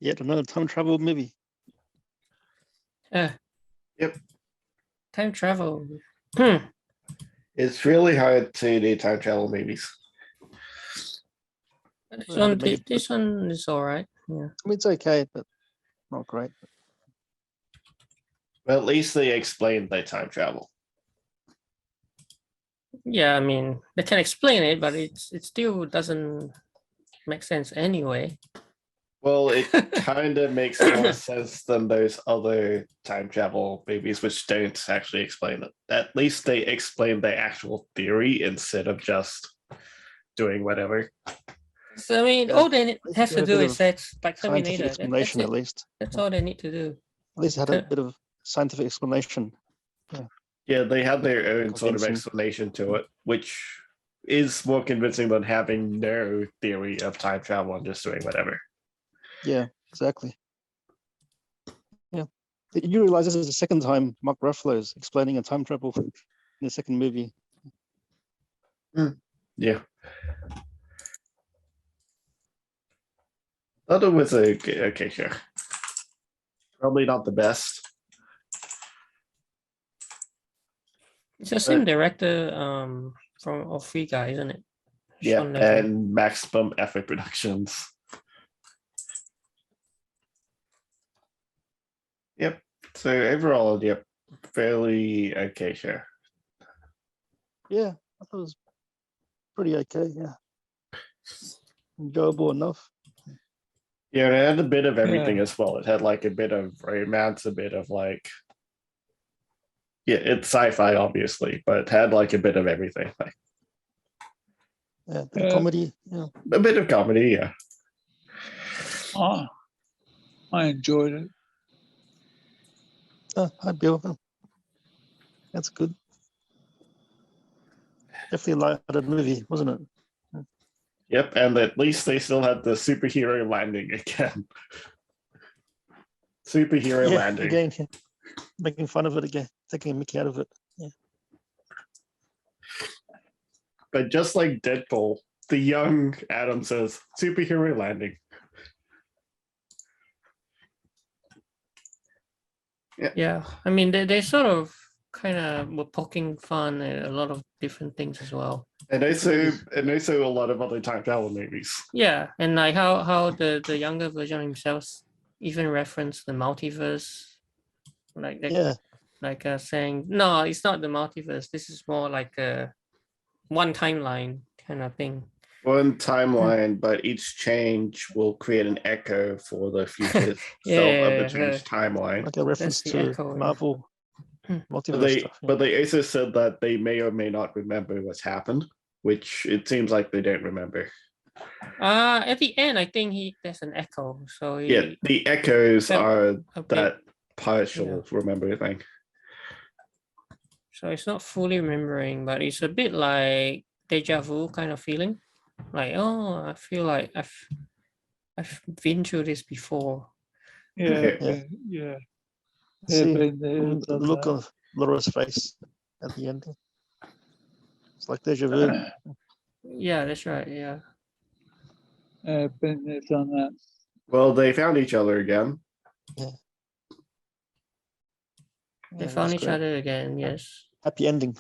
Yet another time travel movie. Yep. Time travel. It's really hard to do time travel movies. This one is all right. Yeah. I mean, it's okay, but not great. But at least they explained their time travel. Yeah, I mean, they can explain it, but it still doesn't make sense anyway. Well, it kind of makes more sense than those other time travel movies, which don't actually explain it. At least they explain the actual theory instead of just doing whatever. So, I mean, Yeah, all they have to a do bit is of set like Scientific Terminator. explanation, That's at it. least. That's all they need to do. At least it had a bit of scientific explanation. Yeah, they had their own sort of Convincing. explanation to it, which is more convincing than having no theory of time travel and just doing whatever. Yeah, exactly. Yeah. You realize this is the second time Mark Ruffalo is explaining a time travel in the second movie. Yeah. Thought it was okay, sure. Probably not the best. It's the same director from all three guys, isn't it? Yeah, Sean Levy. and Maximum Effort Productions. Yep. So overall, yep, fairly okay, sure. Yeah, I thought it was pretty okay. Yeah, enjoyable enough. Yeah, it had a bit of everything as well. It had like a bit of romance, a bit of like, yeah, it's sci-fi obviously, but it had like a bit of everything, like Yeah, a bit of comedy. Yeah, a bit of comedy. Yeah. I enjoyed it. Hi, Bill. That's good. Definitely a lighthearted movie, wasn't it? Yep, and at least they still had the superhero landing again. Superhero landing. Again, yeah. Making fun of it again, taking a Mickey out of it. Yeah. But just like Deadpool, the young Adam says, superhero landing. Yeah, I mean, they sort of kind of were poking fun at a lot of different things as well. And also a lot of other time travel movies. Yeah, and like how the younger version himself even referenced the multiverse, like saying, no, it's not the multiverse. This is more like a one timeline kind of thing. One timeline, but each change will create an echo for the future self of the changed timeline. Like a reference to Marvel multiverse stuff. But they also said that they may or may not remember what's happened, which it seems like they don't remember. At the end, I think there's an echo. So the echoes are that partial remember thing. So it's not fully remembering, but it's a bit like deja vu kind of feeling. Like, oh, I feel like I've been through this before. Yeah. See the look of Laura's face at the end. It's like deja vu. Yeah, that's right. Yeah. Been there, done that. Well, they found each other again. Yeah. They found each other again. Yes. Happy ending.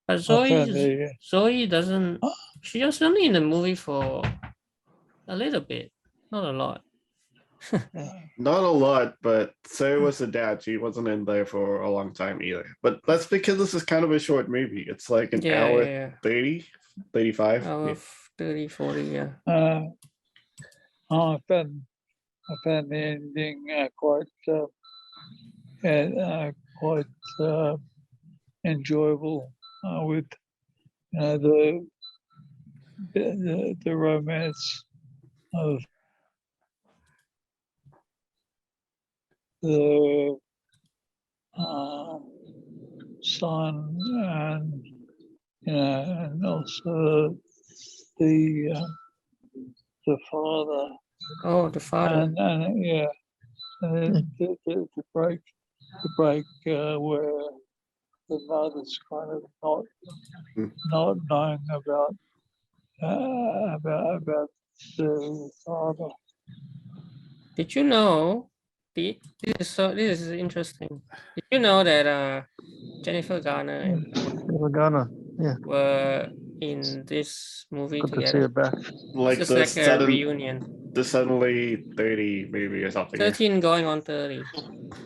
But Zoe doesn't. She was only in the movie for a little bit, not a lot. Not a lot, but so was the dad. She wasn't in there for a long time either. But that's because this is kind of a short movie. It's like an hour 30, 35. Hour 30, 40, yeah. I found the ending quite enjoyable with the romance of the son and also the father. Oh, the father. And the break where the mother's kind of not Hmm. not knowing about the father. Did you know? This is interesting. Did you know that Jennifer Garner and Garner. Yeah, were in this movie good to see together? her back. Like It's the like a sudden, reunion. the suddenly 30 movie or something. Yeah. 13 going on 30.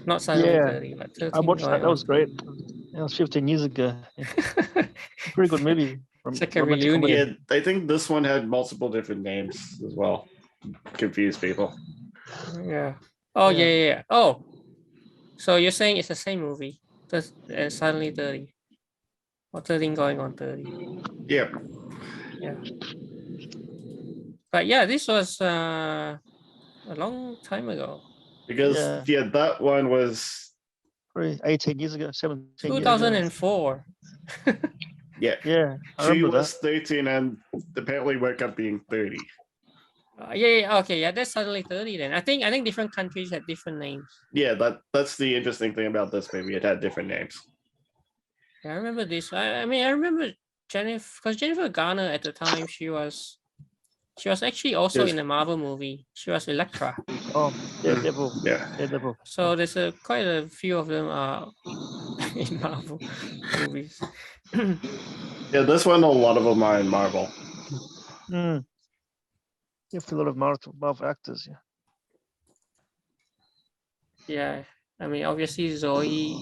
Not suddenly Yeah, 30, but 13 I watched that. going That was on great. That was 15 years ago. Yeah. 30. Pretty good movie. It's like a Romantic comedy. reunion. Yeah, I think this one had multiple different names as well. Confuse people. Yeah. Oh, Yeah. yeah. Oh, so you're saying it's the same movie? Suddenly 30. Or 13 going on 30. Yeah. Yeah. But yeah, this was a long time ago. Because Yeah. that one was 18 years ago, 17 years ago. 2004. yeah. Yeah, I She remember was 13 and apparently woke up being 30. Okay, yeah, that's suddenly 30 then. I think different countries had different names. Yeah, that's the interesting thing about this movie. It had different names. Yeah, I remember this. I mean, I remember because Jennifer Garner at the time she was actually also Yes. in a Marvel movie. She was Elektra. that. Oh, yeah, Devil. Yeah. Yeah, Devil. So there's quite a few of them are in Marvel movies. Yeah, this one, a lot of them are in Marvel. Mm. You have a lot of Marvel actors. Yeah. Yeah, I mean, obviously Zoe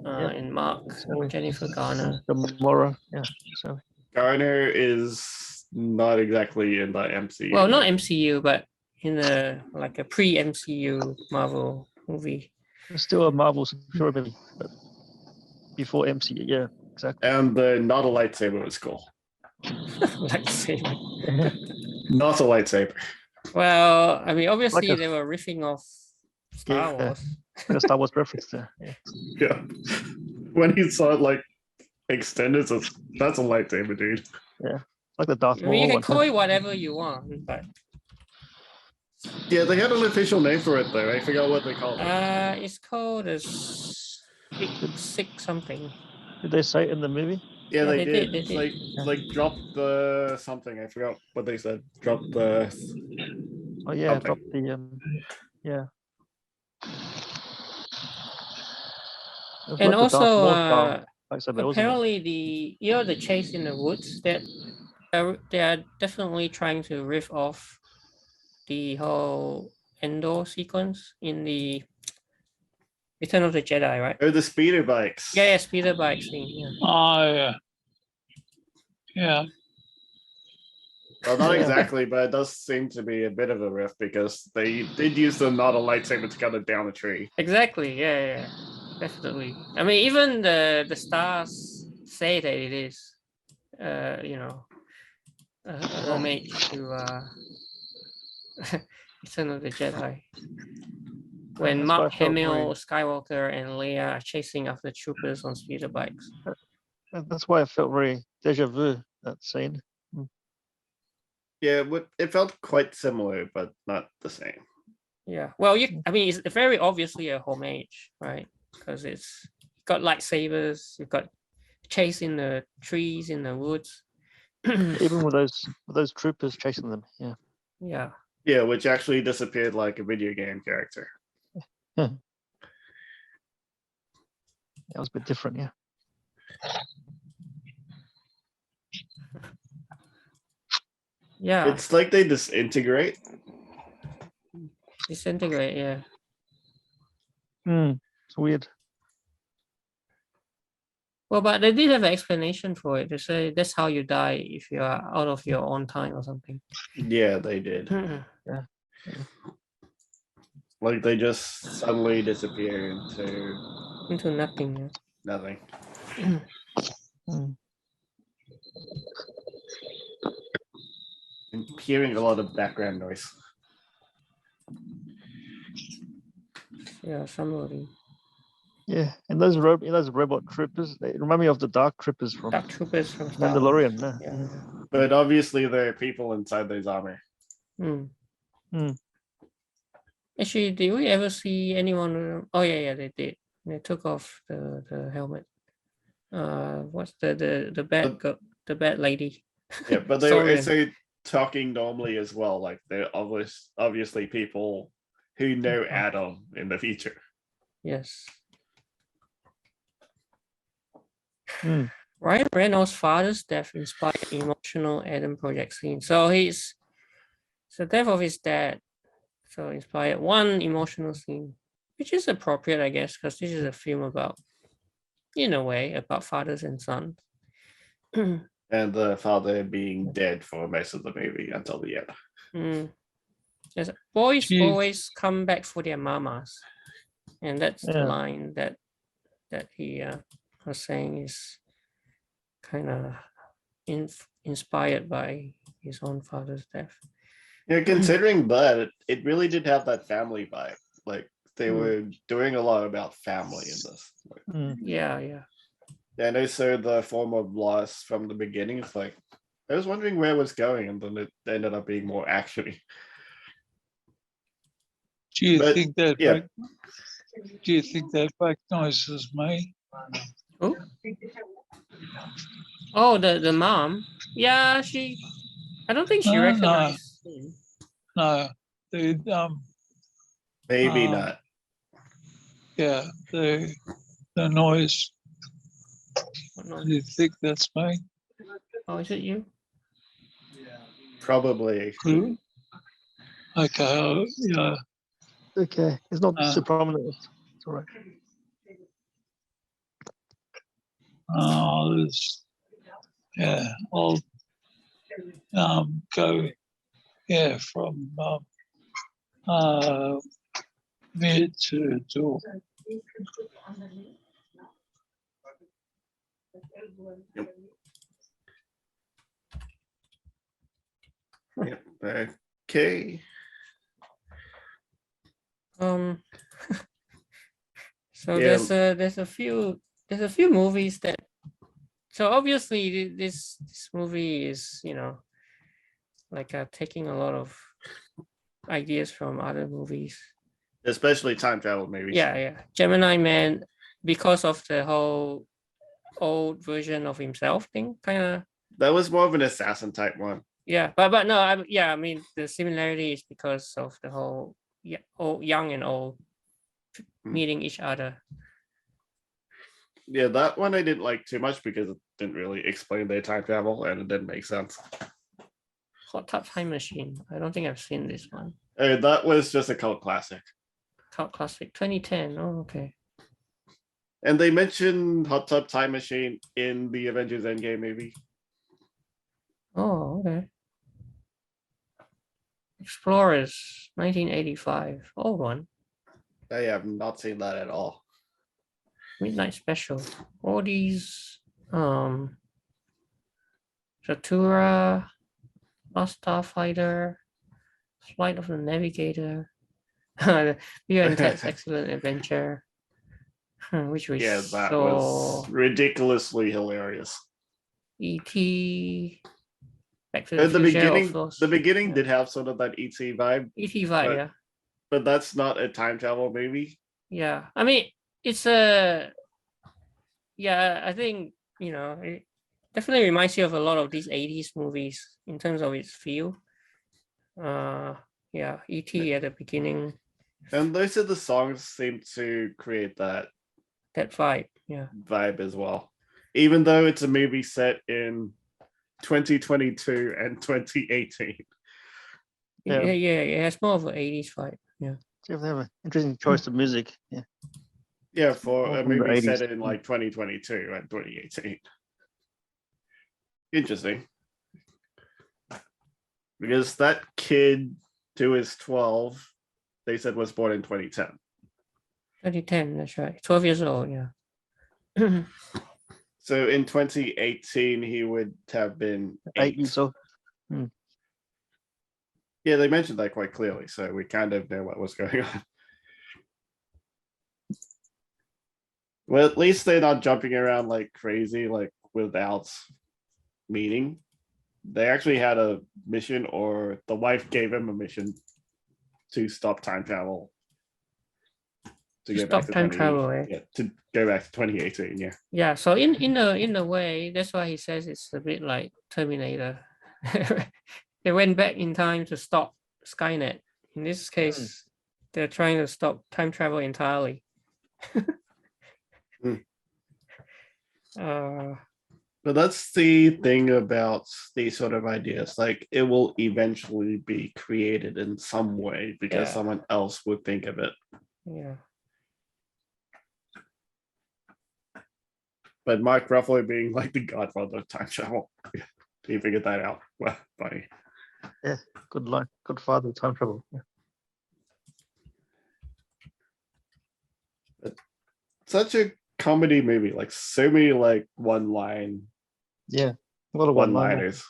Yeah. and Mark, So, Jennifer Garner. Gamora. Yeah. So Garner is not exactly in the MCU. Well, not MCU, but in a like a pre-MCU Marvel movie. it's still a Marvel superhero movie, but before MCU. Yeah, exactly. And the not a lightsaber was cool. Lightsaber. Not a lightsaber. Well, I mean, obviously Like a- they were riffing off Star Yeah. Wars. Like a Star Wars reference there. Yeah. Yeah. When he saw it like extended, that's a lightsaber, dude. Like the Darth I mean, you Maul can one. call it whatever you want, but Yeah, they had an official name for it though. I forgot what they called it. it's called a six something. Did they say it in the movie? Yeah, Yeah, they they did. did, they It's did. like drop the something. I forgot what they said. Drop the Oh yeah, something. drop the yeah. It was And like the Darth also, Maul style lightsaber, wasn't it? apparently the chase in the woods that they are definitely trying to riff off the whole Endor sequence in the Return of the Jedi, right? Oh, the speeder bikes. Yeah, speeder bike scene. Yeah. Oh yeah, yeah. Well, not Yeah. exactly, but it does seem to be a bit of a riff because they did use the not a lightsaber to cut it down a tree. Exactly. Yeah, definitely. I mean, even the stars say that it is, you know, a homage to Return of the Jedi. When That's Mark why I felt Hamill, Skywalker, and Leia are chasing after troopers on speeder bikes. That's why I felt very deja vu, that scene. Yeah, it felt quite similar, but not the same. Yeah. Well, I mean, it's very obviously a homage, right? Because it's got lightsabers, you've got chase in the trees, in the woods. Even with those troopers chasing them. Yeah. Yeah. Yeah, which actually disappeared like a video game character. That was a bit different, yeah. Yeah. It's like they disintegrate. Disintegrate, yeah. It's weird. Well, but they did have an explanation for it. They say that's how you die if you are out of your own time or something. Yeah, they did. Like they just suddenly disappear into nothing. Yeah. nothing. Mm. I'm hearing a lot of background noise. Yeah, somebody. Yeah, and those robot troopers, they remind me of the Dark Troopers from Dark troopers from Star Wars. Mandalorian. No? Yeah. But obviously there are people inside those armor. Actually, did we ever see anyone? Oh yeah, they did. They took off the helmet. what's the bad the bad lady. Yeah, but they were Sorry. also talking normally as well. Like they're obviously people who know Adam in the future. Yes. Hmm. Ryan Reynolds' father's death inspired emotional Adam project scene. So the death of his dad so inspired one emotional scene, which is appropriate, I guess, because this is a film about, in a way, about fathers and sons. And the father being dead for most of the movie until the end. Yes, boys Jeez. always come back for their mamas, and that's the Yeah. line that he was saying is kind of inspired by his own father's death. Yeah, considering that, it really did have that family vibe. Like they were doing a lot about family in this. Like, Yeah. and also the form of loss from the beginning. It's like I was wondering where it was going, and then it ended up being more actiony. Do you But, think that? yeah. Do you think that recognizes me? Who? Oh, the mom. Yeah, I don't think she No, recognized him. No, the Maybe not. yeah, the noise. What noise? Do you think that's me? Oh, is it you? Probably. Okay, yeah. Okay, it's not so prominent. It's all right. There's, yeah, I'll go, yeah, from mid to door. Yep. Okay. So Yeah. there's a few movies that. So obviously this movie is like taking a lot of ideas from other movies. Especially time travel movies. Yeah. Gemini Man, because of the whole old version of himself thing, kind of. That was more of an assassin type one. Yeah, but no, I mean the similarity is because of the whole young and old meeting each other. Yeah, that one I didn't like too much because it didn't really explain their time travel and it didn't make sense. Hot Tub Time Machine. I don't think I've seen this one. That was just a cult classic. Cult classic 2010. Oh, okay. And they mentioned Hot Tub Time Machine in the Avengers Endgame movie. Oh, okay. Explorers 1985. Old one. I have not seen that at all. Midnight Special. All these Satura, Last Starfighter, Flight of the Navigator, Beyond Ted's Excellent Adventure, which we that saw. was ridiculously hilarious. E.T. Back to the At the Future. beginning did have sort of that ET vibe. ET vibe, yeah. But that's not a time travel movie. Yeah, I mean, it's I think, it definitely reminds you of a lot of these 80s movies in terms of its feel. E.T. at the beginning. And those of the songs seem to create that vibe, vibe as well. Even though it's a movie set in 2022 and 2018. Yeah, it has more of an 80s vibe. Yeah. So they have an interesting choice of music. Yeah. Yeah, for All a from the movie 80s. set in like 2022 and 2018. Interesting. Because that kid who is 12, they said was born in 2010. 2010, that's right. 12 years old, yeah. So in 2018, he would have been 8 8. years old. Yeah, they mentioned that quite clearly, so we kind of know what was going on. Well, at least they're not jumping around like crazy, like without meaning. They actually had a mission, or the wife gave him a mission to stop time travel. to To go back stop to time 20 travel, eh? Yeah, to go back to 2018. Yeah. Yeah, so in a way, that's why he says it's a bit like Terminator. They went back in time to stop Skynet. In this case, they're trying to stop time travel entirely. But that's the thing about these sort of ideas. Like it will eventually be created in some way because Yeah. someone else would think of it. Yeah. But Mark Ruffalo being like the godfather of time travel. He figured that out. Well, funny. Yeah, good line. Good father of time travel. Yeah. Such a comedy movie, like so many like one-line Yeah, a lot of one-liners.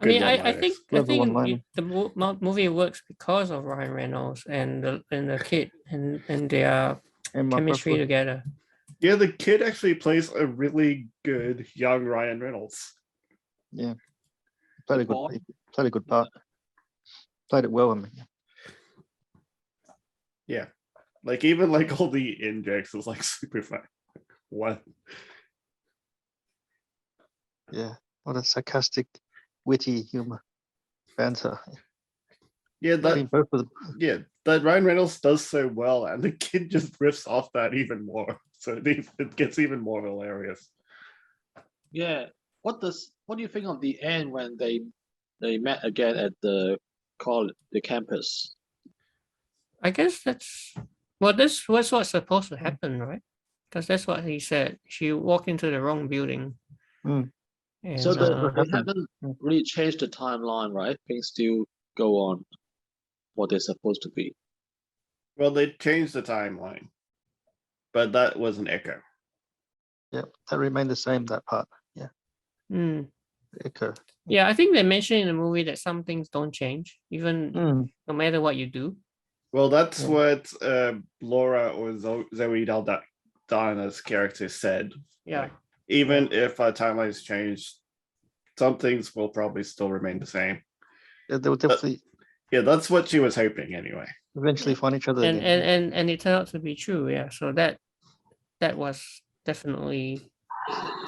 I mean, I one-liners. think Clever one-liner. the movie works because of Ryan Reynolds and the kid and their And Mark chemistry Ruffalo. together. Yeah, the kid actually plays a really good young Ryan Reynolds. Yeah, played a good part. Played it well. I mean, Yeah. Like even like all the in-jokes was like super fun. What? yeah, what a sarcastic, witty humor, banter. Yeah, Between that both of them. yeah, that Ryan Reynolds does so well, and the kid just riffs off that even more. So it gets even more hilarious. Yeah. What do you think of the end when they met again at the campus? I guess that's this was what's supposed to happen, right? Because that's what he said. She walked into the wrong building. Mm. And, So they happened. haven't really changed the timeline, right? Things still go on what they're supposed to be. Well, they changed the timeline, but that was an echo. Yeah, that remained the same, that part. Yeah, mm, echo. yeah, I think they mentioned in the movie that some things don't change, even no matter what you do. Well, that's Yeah. what Laura or Zoe Daldana's character said. Yeah. Like, even if our timelines change, some things will probably still remain the same. Yeah, they will definitely Yeah, that's what she was hoping anyway. eventually find each other and again. and it turned out to be true. Yeah, so that was definitely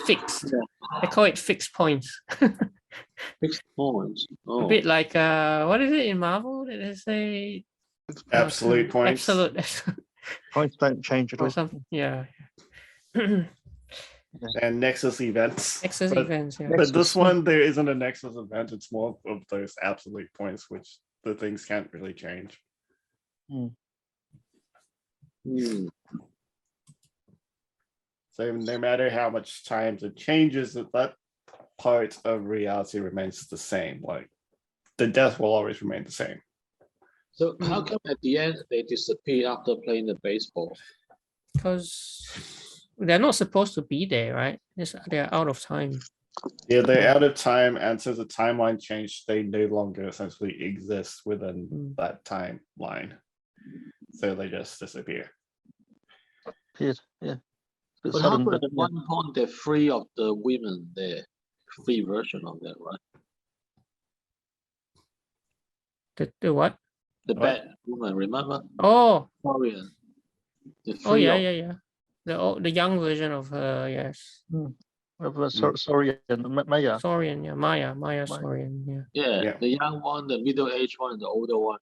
fixed. I call it fixed points. Fixed points. A Oh, bit like what is it in Marvel that they say? Absolute points. Absolute Points don't change at or all. something. Yeah. And Nexus events. Nexus But- events. Yeah. But this Nexus. one, there isn't a Nexus event. It's more of those absolute points, which the things can't really change. hmm. So no matter how much times it changes, that part of reality remains the same. Like the death will always remain the same. So how come at the end they disappear after playing the baseball? Because they're not supposed to be there, right? They're out of time. Yeah, they're out of time, and since the timeline changed, they no longer essentially exist within that timeline. So they just disappear. Appeared, yeah. Bit But how sudden, come but at one point they're free of the women there? Free version of that, right? The what? The What? bad woman, remember? Oh, Korean. oh yeah. The young version of her, yes. sorry, Maya. Saurian, yeah, Maya Saurian, yeah. Yeah, the young one, the middle-aged one, and the older one.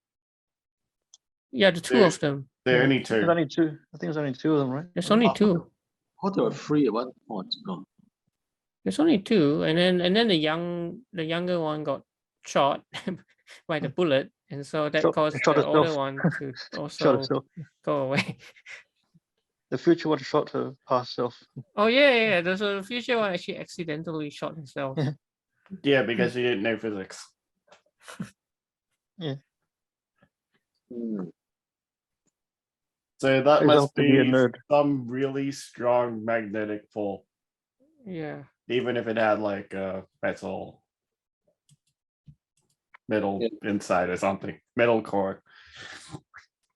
Yeah, the two There- of them. There are Yeah. only There's two. only two. I think there's only two of them, right? There's only two. Oh, they were free at one point. No. There's only two, and then the younger one got shot by the bullet, and so that caused shot the older herself. one to Shot also herself. go away. The future one shot her past self. Oh yeah. So the future one actually accidentally shot himself. Yeah. Yeah, because he didn't know physics. Hmm. So that Turns must out to be a be nerd. some really strong magnetic pull, Yeah. even if it had like a metal inside or something, metal core.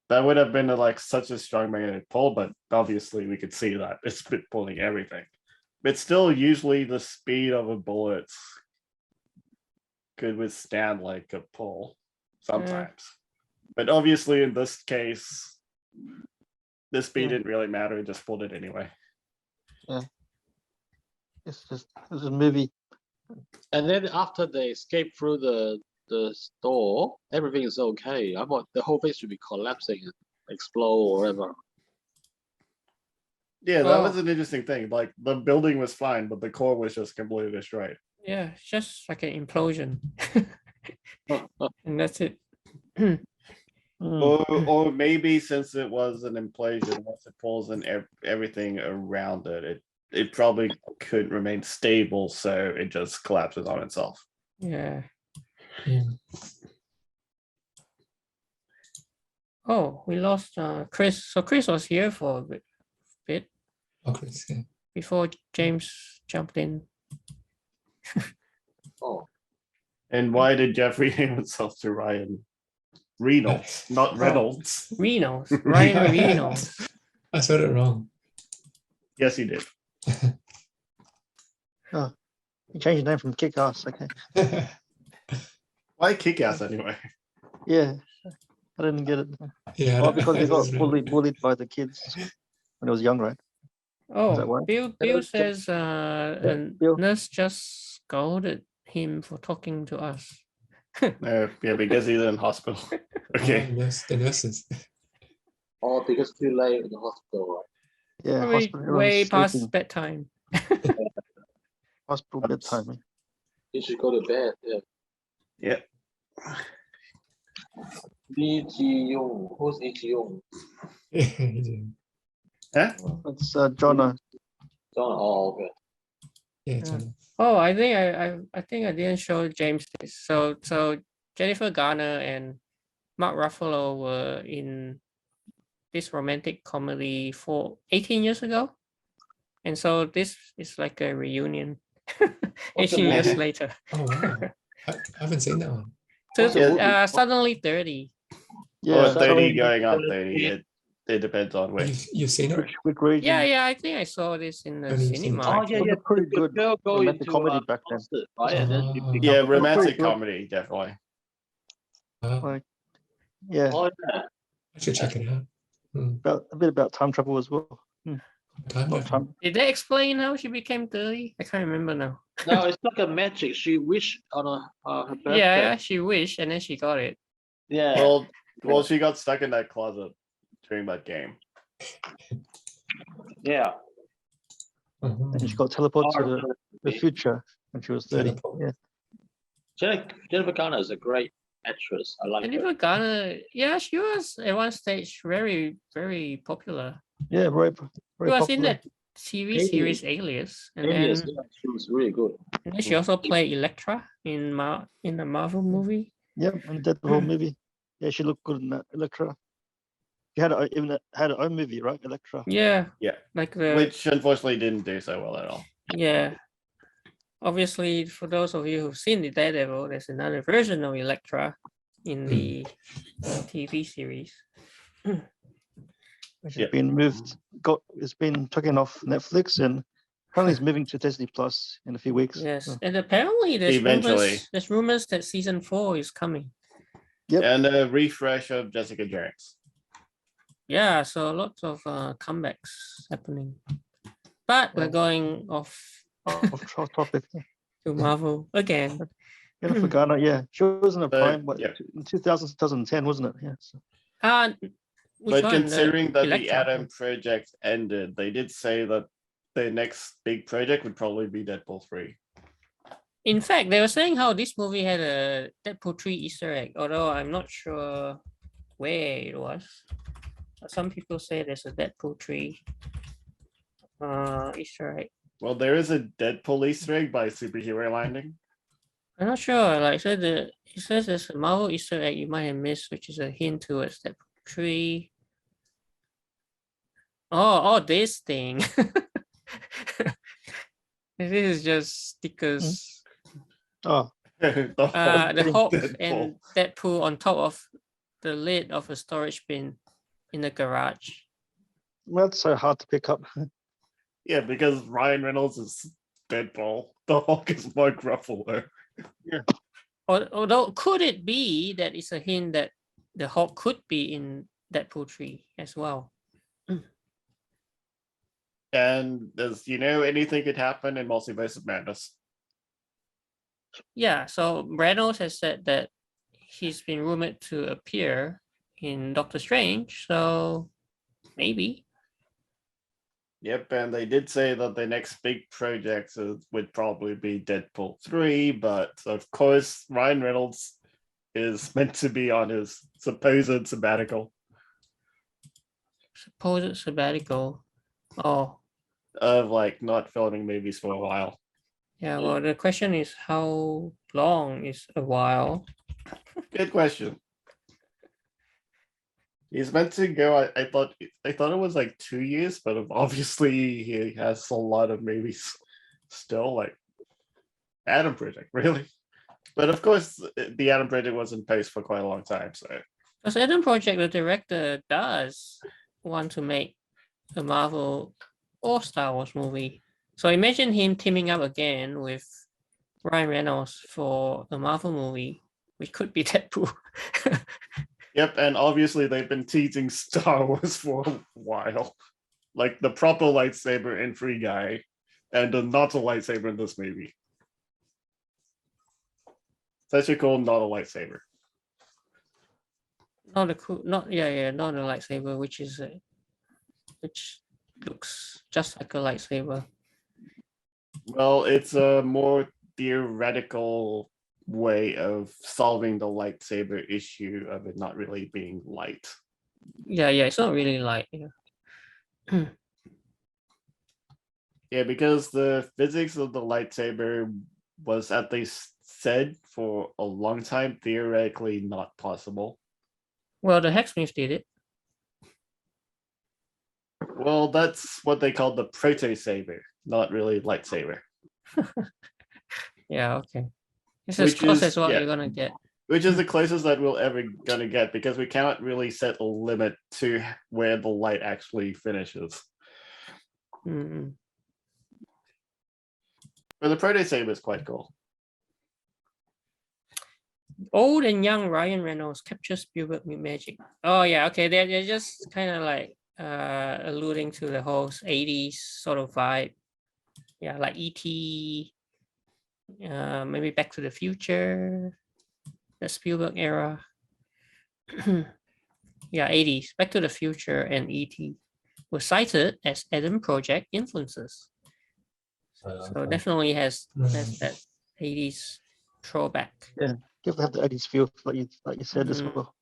That would have been like such a strong magnetic pull, but obviously we could see that it's been pulling everything. But still, usually the speed of a bullet could withstand like a pull sometimes. But obviously in this case, the speed Yeah. didn't really matter. It just pulled it anyway. It's a movie. And then after they escape through the store, everything is okay. I thought the whole thing should be collapsing and explode or whatever. Yeah, that Oh. was an interesting thing. Like the building was fine, but the core was just completely destroyed. Yeah, it's just like an implosion. And that's it. Mm. Or maybe since it was an implosion, once it pulls in everything around it, it probably couldn't remain stable, so it just collapses on itself. Yeah. Yeah. Oh, we lost Chris. So Chris was here for a bit Okay. Yeah. before James jumped in. Oh, And why did Jeffrey name himself to Ryan Reynolds, not Reynolds? Reynolds, Ryan Reynolds. I said it wrong. Yes, he did. He changed his name from Kick-Ass. Okay. Why kick-ass anyway? Yeah. I didn't get it. Yeah. Oh, because he it got was wrong. bullied by the kids when he was young, right? Oh, that right? Bill was- says a Bill. nurse just scolded him for talking to us. Yeah, because he's in hospital. Okay. The nurses. oh, because too late in the hospital, right? Yeah. Probably Hospital, everyone's way past sleeping. bedtime. Hospital bedtime. Eh? You should go to bed. Yeah. Yeah. Lee Ji Young. Who's Lee Ji Young? Huh? It's John. John. Oh, okay. Yeah. John. Oh, I think I didn't show James this. So Jennifer Garner and Mark Ruffalo were in this romantic comedy for 18 years ago. And so this is like a reunion What's the 18 years movie? later. Oh wow. I haven't seen that one. What's the movie? Suddenly 30. Yeah. Or 30 Suddenly- going on 30. It depends on which. You've seen it? Which region? Yeah, I think I saw this in the Only seen cinema. Oh, actually. yeah, yeah. Pretty The good girl go romantic into comedy a back then. concert, right? And then she Ah. becomes Yeah, a- romantic good. comedy, definitely. Wow. Like, yeah, Oh, yeah. I should check it out. a bit about time travel as well. Time Not travel. time. Did they explain how she became 30? I can't remember now. No, it's like a magic. She wished on her birthday. Yeah, she wished and then she got it. Yeah. Well, she got stuck in that closet during that game. Yeah. And she got teleported to the future when she was 30. Teleport. Yeah. Jennifer Garner is a great actress. I like her. Jennifer Garner, yeah, she was at one stage very, very popular. Yeah, very She was in popular. that TV series Alias, and Alias, then, yeah, she was really good. and then she also played Elektra in the Marvel movie. Yep, and Deadpool movie. Yeah, she looked good in that Elektra. She had even had her own movie, right? Elektra. Yeah, Yeah. like the Which unfortunately didn't do so well at all. yeah. Obviously, for those of you who've seen the Daredevil, there's another version of Elektra in the TV series. Which has Yep. been moved. It's been taken off Netflix and apparently it's moving to Disney Plus in a few weeks. Yes, So, and apparently Eventually. there's rumors that season 4 is coming. Yep. And a refresh of Jessica Jones. Yeah, so lots of comebacks happening. But we're Yeah. going off off topic. to Marvel again. Jennifer Garner, yeah, she was in a prime. What, yeah. in 2010, wasn't it? Yeah. So, Which But one? considering that the Elektra? Atom project ended, they did say that the next big project would probably be Deadpool 3. In fact, they were saying how this movie had a Deadpool 3 Easter egg, although I'm not sure where it was. Some people say there's a Deadpool 3 Easter egg. Well, there is a Deadpool Easter egg by Superhero Landing. I'm not sure. Like it says there's a Marvel Easter egg you might have missed, which is a hint towards Deadpool 3. Oh, this thing. This is just stickers. oh, The The whole Hulk Deadpool. and Deadpool on top of the lid of a storage bin in the garage. well, that's so hard to pick up. Yeah, because Ryan Reynolds is Deadpool. The Hulk is Mark Ruffalo. Although, could it be that it's a hint that the Hulk could be in Deadpool 3 as well? And does anything could happen in Multiverse of Madness? Yeah, so Reynolds has said that he's been rumored to appear in Doctor Strange, so maybe. Yep, and they did say that the next big project would probably be Deadpool 3, but of course, Ryan Reynolds is meant to be on his supposed sabbatical. Supposed sabbatical. Oh, Of like not filming movies for a while. yeah, well, the question is how long is a while? Good question. He's meant to go. I thought it was like 2 years, but obviously he has a lot of movies still, like Adam Project, really. But of course, the Adam Project was in post for quite a long time. So Because Adam Project, the director does want to make a Marvel or Star Wars movie. So imagine him teaming up again with Ryan Reynolds for a Marvel movie, which could be Deadpool. yep, and obviously they've been teasing Star Wars for a while, like the proper lightsaber in Free Guy, and the not a lightsaber in this movie. It's actually called not a lightsaber. Not a cool, not not a lightsaber, which looks just like a lightsaber. Well, it's a more theoretical way of solving the lightsaber issue of it not really being light. Yeah, it's not really light. Yeah. Yeah, because the physics of the lightsaber was at least said for a long time theoretically not possible. Well, the Hexsmith did it. Well, that's what they call the proto saber, not really lightsaber. Yeah, okay. It's as Which close is- as what yeah. you're gonna get. Which is the closest that we'll ever gonna get because we cannot really set a limit to where the light actually finishes. Mm. But the proto saber is quite cool. Old and young Ryan Reynolds captures Spielberg with magic. Oh yeah, okay. They're just kind of like alluding to the whole 80s sort of vibe. Yeah, like E.T., maybe Back to the Future, the Spielberg era. Yeah, 80s, Back to the Future and E.T. were cited as Adam Project influences. So definitely has that 80s throwback. People have the 80s feel, like you said as Mhm. well.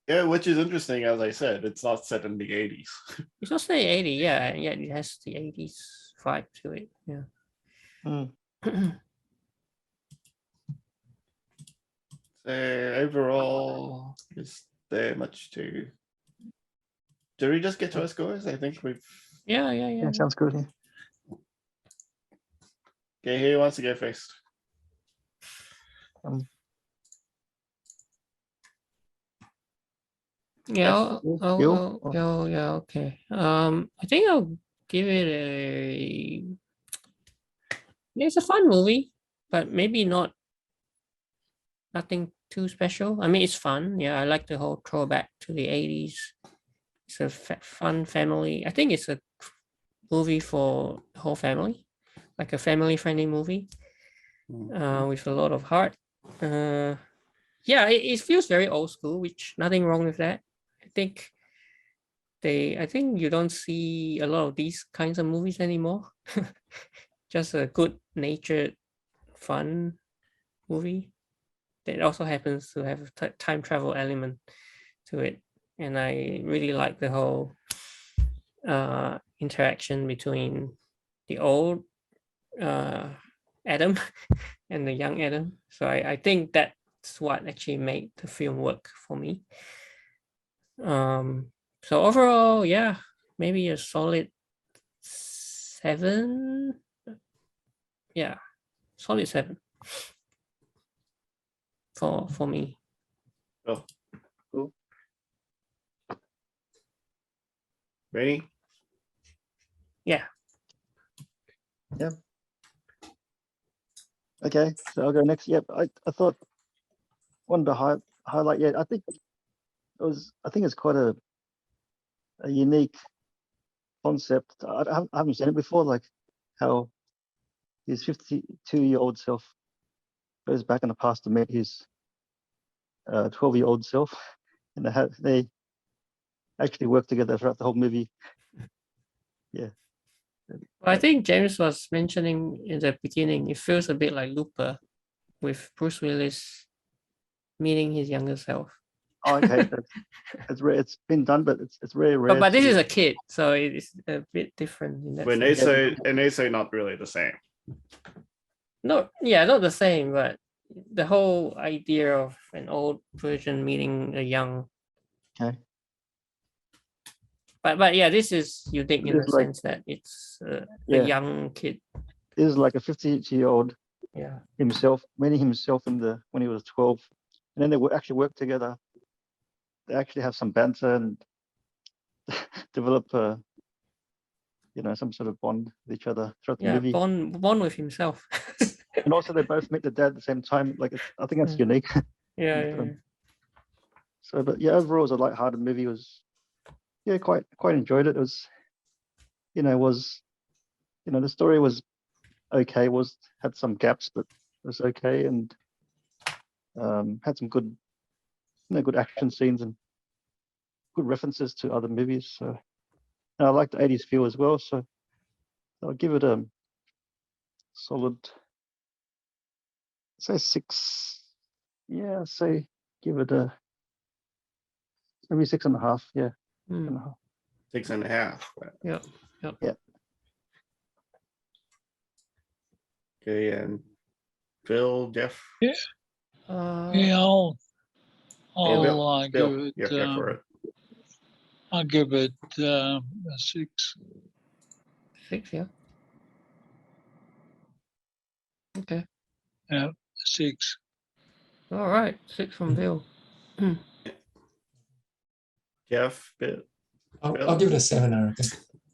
Yeah, which is interesting, as I said, it's not set in the 80s. It's not say 80, yeah, and yet it has the 80s vibe to it. Yeah. Mm. So overall, is there much to? Did we just get to our scores? I think we've. Yeah. Yeah, sounds good. Yeah. Okay, who wants to go first? Yeah, You? okay. I think I'll give it a. It's a fun movie, but maybe nothing too special. I mean, it's fun. Yeah, I like the whole throwback to the 80s. It's a fun family. I think it's a movie for the whole family, like a family-friendly movie, with a lot of heart. Yeah, it feels very old school, which nothing wrong with that. I think you don't see a lot of these kinds of movies anymore. Just a good natured, fun movie that also happens to have a time travel element to it. And I really like the whole interaction between the old Adam and the young Adam. So I think that's what actually made the film work for me. So overall, yeah, maybe a solid 7. Yeah, solid 7 for me. Oh, Cool. Ready? Yeah. Okay, so I'll go next. Yep, I thought wanted to highlight. Yeah, I think it's quite a unique concept. I haven't seen it before, like how his 52-year-old self goes back in the past to meet his 12-year-old self, and they actually work together throughout the whole movie. Yeah. I think James was mentioning in the beginning, it feels a bit like Looper with Bruce Willis meeting his younger self. Oh, okay. It's rare. It's been done, but it's very rare. But this to- is a kid, so it's a bit different in that When sense. they say not really the same. No, yeah, not the same, but the whole idea of an old version meeting a young. Okay. But yeah, this is unique in It's the like- sense that it's a Yeah. young kid. This is like a 50-year-old Yeah. himself, meeting himself when he was 12, and then they would actually work together. They actually have some banter and develop some sort of bond with each other throughout the Yeah, movie. bond with himself. And also they both meet the dad at the same time. Like I think that's Yeah. unique. yeah, in the yeah, film. So, but yeah, overall, it was a light-hearted movie. It was quite enjoyed it. It was, the story was okay. Had some gaps, but it was okay, and had some good, good action scenes and good references to other movies. So, and I like the 80s feel as well. So, I'll give it a solid, say 6. Yeah, say give it a maybe 6.5. Yeah, Hmm. 6.5. 6.5. Yeah. Okay, and Phil, Jeff. Uh, Yeah, I'll Bill, give it. yeah, go for it. I'll give it a 6. 6, yeah. Okay. Yeah, 6. All right. 6 from Bill. Jeff, Bill. I'll give it a 7, I reckon.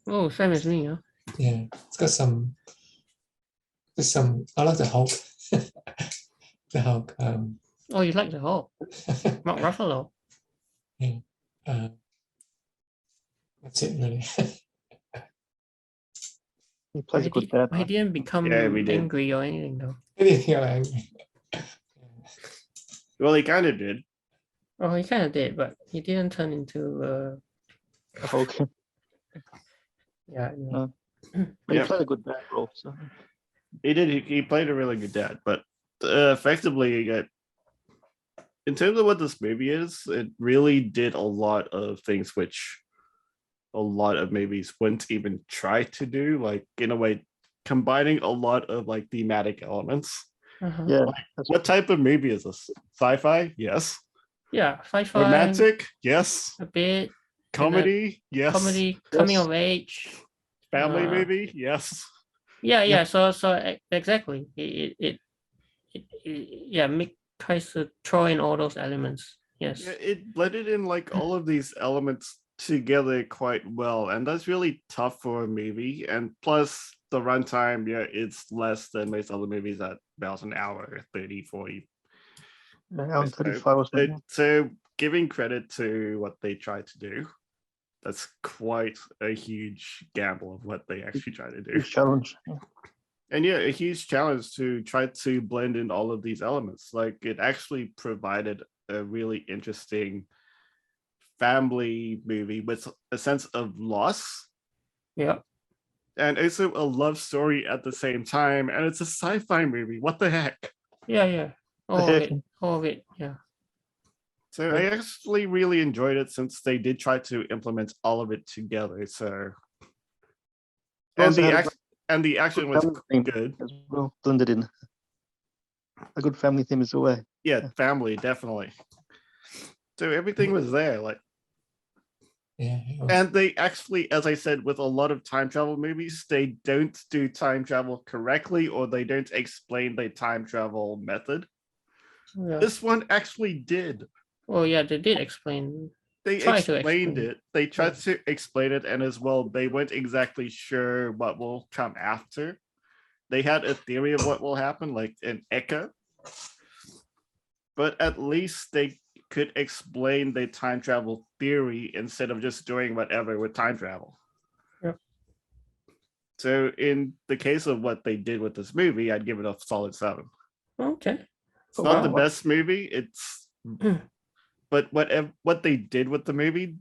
Oh, same as me, huh? Yeah, it's got I like the Hulk. The Hulk. Oh, you like the Hulk? Mark Ruffalo. Yeah. That's it, really. He plays a good dad. I didn't become Yeah, we did. angry or anything though. Anything I'm angry. Well, he kind of did. Oh, he kind of did, but he didn't turn into Okay. yeah. No. But he Yep. played a good dad role. So He did. He played a really good dad, but effectively, in terms of what this movie is, it really did a lot of things which a lot of movies wouldn't even try to do. Like in a way, combining a lot of like thematic elements. Uh-huh. yeah, What type of movie is this? Sci-fi? Yes. Yeah, sci-fi, Romantic? Yes. a bit Comedy? Yes. comedy, coming Yes. of age. Family uh, movie? Yes. Yeah. So exactly. It yeah, make tries to throw in all those elements. Yes. Yeah, it blended in like all of these elements together quite well, and that's really tough for a movie. And plus the runtime, yeah, it's less than most other movies at about an hour 30, 40. around 35 or something. So giving credit to what they tried to do, that's quite a huge gamble of what they actually tried to do. Huge challenge. Yeah. And yeah, a huge challenge to try to blend in all of these elements. Like it actually provided a really interesting family movie with a sense of loss Yeah. and also a love story at the same time. And it's a sci-fi movie. What the heck? Yeah. All of it. Yeah. So I actually really enjoyed it since they did try to implement all of it together. So Also had the action was family theme good. as well, blended in. A good family theme is the way. Yeah, family, definitely. So everything was there. Like, Yeah. and they actually, as I said, with a lot of time travel movies, they don't do time travel correctly, or they don't explain the time travel method. Yeah. This one actually did. Oh yeah, they did explain. They Try to explained explain. it. They tried to explain it, and as well, they weren't exactly sure what will come after. They had a theory of what will happen, like an echo. But at least they could explain the time travel theory instead of just doing whatever with time travel. Yep. So in the case of what they did with this movie, I'd give it a solid 7. Okay. It's not the Wow. best movie. It's but what they did with the movie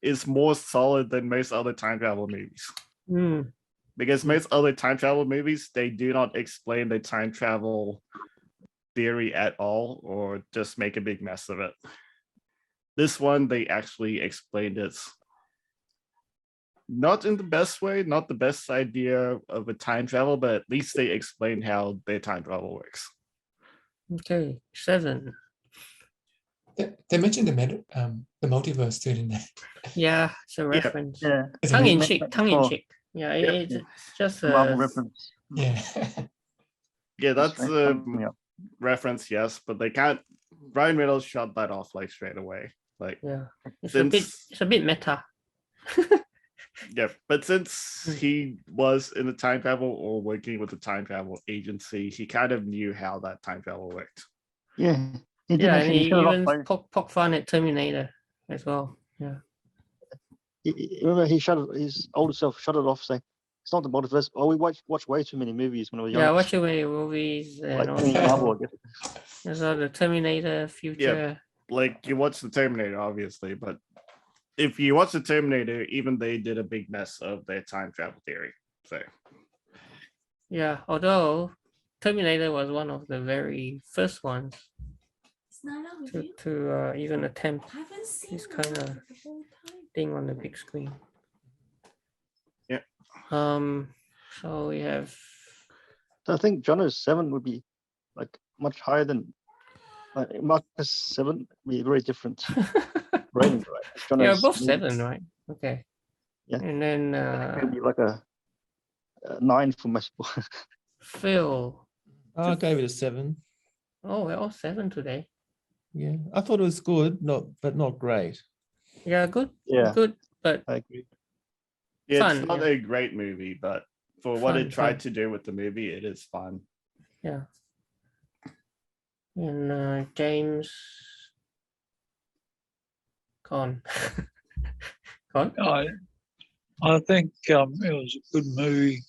is more solid than most other time travel movies. Mm. Because most other time travel movies, they do not explain the time travel theory at all, or just make a big mess of it. This one, they actually explained it. Not in the best way, not the best idea of a time travel, but at least they explained how their time travel works. Okay. 7. They mentioned the multiverse too, didn't they? Yeah, it's a reference. Yeah. It's Tongue in amazing. cheek. Tongue in cheek. Yeah, Yep. it's just Marvel a reference. Yeah. Yeah, that's Straight a from- yeah. reference, yes, but they can't. Ryan Reynolds shot that off like straight away. Like, yeah. It's since a bit meta. yeah, but since he was in the time travel or working with the time travel agency, he kind of knew how that time travel worked. Yeah. He did Yeah, and actually he shut it off even by, poke fun at Terminator as well. Yeah. remember his older self shut it off saying it's not the multiverse. Oh, we watch way too many movies when we were young. Yeah, watch away movies and like any Marvel, I also guess. there's all the Terminator future. Like, you watch the Terminator, obviously, but if you watch the Terminator, even they did a big mess of their time travel theory. So Yeah, although Terminator was one of the very first ones It's not a review. to even attempt I haven't seen this one kind of the whole time. thing on the big screen. Yeah. So we have So I think Jono's 7 would be like much higher than Marcus 7 would be very different rating, right? yeah, Jono's both maybe- 7, right? Okay. Yeah. And then maybe like a 9 for most people. Phil. I gave it a 7. Oh, we're all 7 today. Yeah, I thought it was good, but not great. Yeah, good. Yeah. Good, but I agree. yeah, Fun, it's not yeah. a great movie, but for what Fun, it tried fun. to do with the movie, it is fun. yeah. And James gone. Gone? I think it was a good movie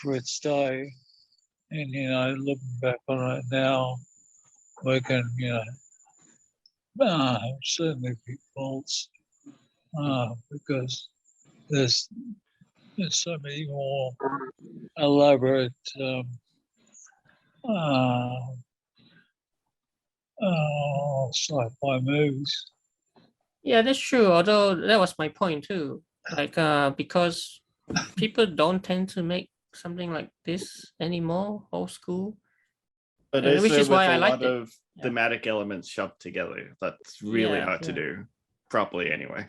for its day, and looking back on it now, we can certainly pick faults because there's so many more elaborate sci-fi movies. Yeah, that's true. Although that was my point too. Like because people don't tend to make something like this anymore, old school. But Which also is with why I a liked lot it. of thematic elements shoved together. That's really Yeah, hard to yeah. do properly anyway.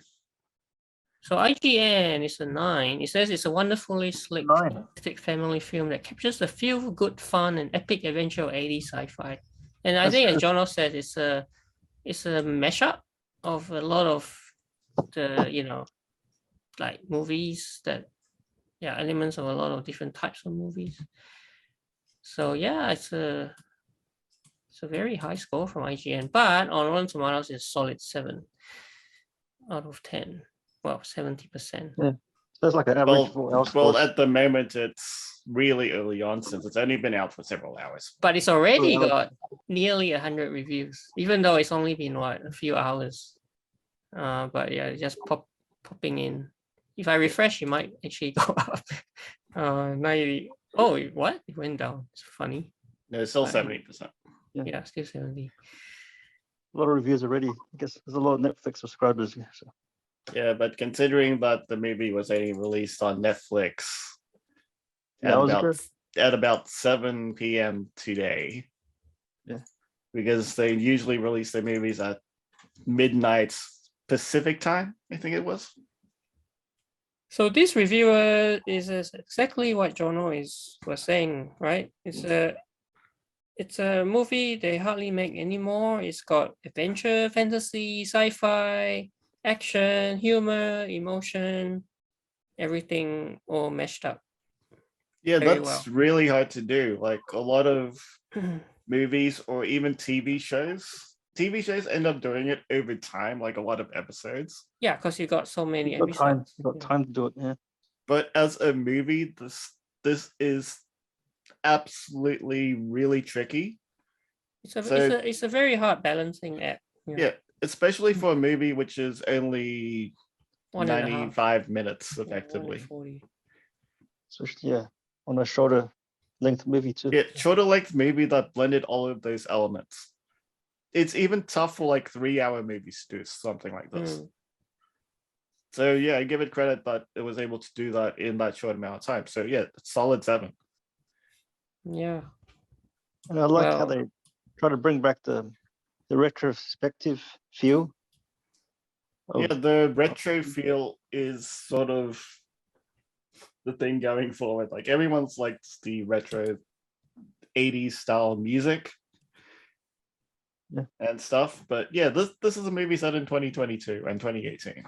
So IGN is a 9. It says it's a wonderfully slick, 9. slapstick family film that captures the feel-good fun and epic adventure of 80s sci-fi. And I That's think, as good. Jono said, it's a mashup of a lot of the like movies that elements of a lot of different types of movies. So yeah, it's a very high score from IGN, but on Rotten Tomatoes it's solid 7 out of 10. Well, 70%. That's like an average for our Well, scores. at the moment, it's really early on since it's only been out for several hours. But it's already Well, got nearly 100 reviews, even though it's only been a few hours. But yeah, it's just popping in. If I refresh, it might actually go up. 90. Oh, what? It went down. It's funny. No, it's still Right. 70%. Yeah, still 70. A lot of reviews already. I guess there's a lot of Netflix subscribers. Yeah, so. Yeah, but considering that the movie was only released on Netflix Yeah, at about 7 p.m. today. Yeah. Because they usually release their movies at midnight Pacific time, I think it was. So this reviewer is exactly what Jono was saying, right? It's a movie they hardly make anymore. It's got adventure, fantasy, sci-fi, action, humor, emotion, everything all meshed up. Yeah, Very that's really hard to do. Like a lot of well. movies or even TV shows end up doing it over time, like a lot of episodes. Yeah, because you got so many You've got time. episodes. You've got time to do it. Yeah. But as a movie, this is absolutely really tricky. It's a very hard balancing act. Yeah, especially for a movie which is only 1.5. 95 minutes Yeah, 1 effectively. and 40. Especially, yeah, on a shorter length movie too. Yeah, shorter length movie that blended all of those elements. It's even tough for like 3-hour movies to do something like this. So yeah, I give it credit that it was able to do that in that short amount of time. So yeah, solid 7. Yeah. And I like how Well- they try to bring back the retrospective feel. Yeah, the retro feel is sort of the thing going forward. Like everyone's likes the retro 80s style music and stuff. But yeah, this is a movie set in 2022 and 2018.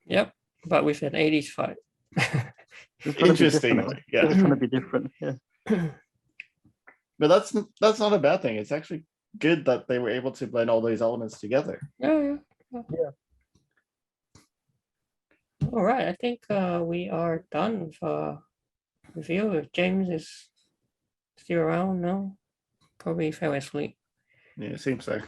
Yep. But with an 80s fight. Interestingly, yeah. It's trying to be different. Yeah. But that's not a bad thing. It's actually good that they were able to blend all those elements together. Yeah. All right. I think we are done with our review. If James is still around, no, probably fell asleep. Yeah, it seems so.